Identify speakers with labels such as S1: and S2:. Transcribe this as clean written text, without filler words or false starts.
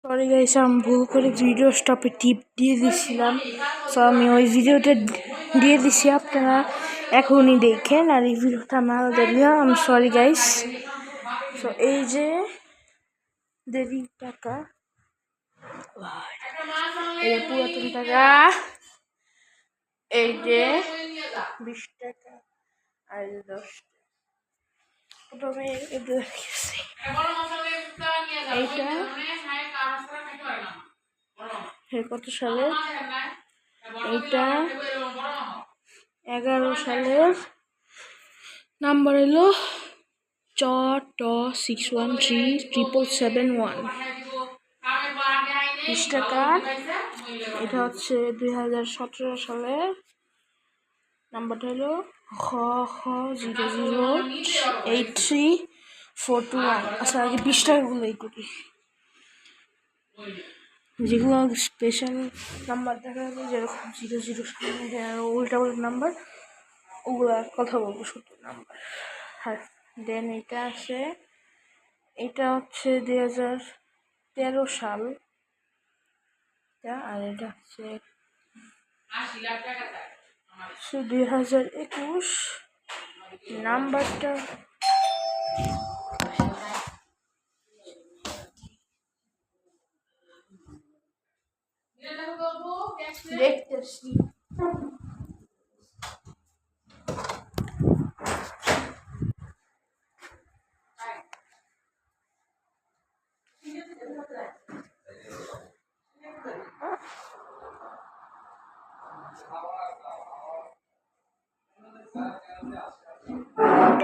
S1: Sorry guys, আমি ভুল করে ভিডিও স্টপে টিপ দিয়ে দিছিলাম। সো আমি ওই ভিডিওটা দিয়ে দিছি, আপনারা এখনই দেখেন। আর এই ভিডিওটা আমার আলাদা, আমি সরি গাইস। সো এই যে দেরি টাকা, এই পুরাতন টাকা, এই যে 20 টাকা আর 10 টাকা। এইটা কত সালের? এইটা 11 সালের। নাম্বার এলো চ613771। 20 টাকা। এটা হচ্ছে 2017 সালের। নাম্বারটা হলো খ008341। আচ্ছা, আগে 20 টাকাগুলো এই করি, যেগুলো স্পেশাল নাম্বার দেখা যাবে, যেরকম 00 উল্টা উল্টা নাম্বার, ওগুলার কথা বলবো, সত্যি নাম্বার। আর দেন এটা আছে, এটা হচ্ছে 2013 সাল। আর এটা হচ্ছে 2021। নাম্বারটা দেখতেছি।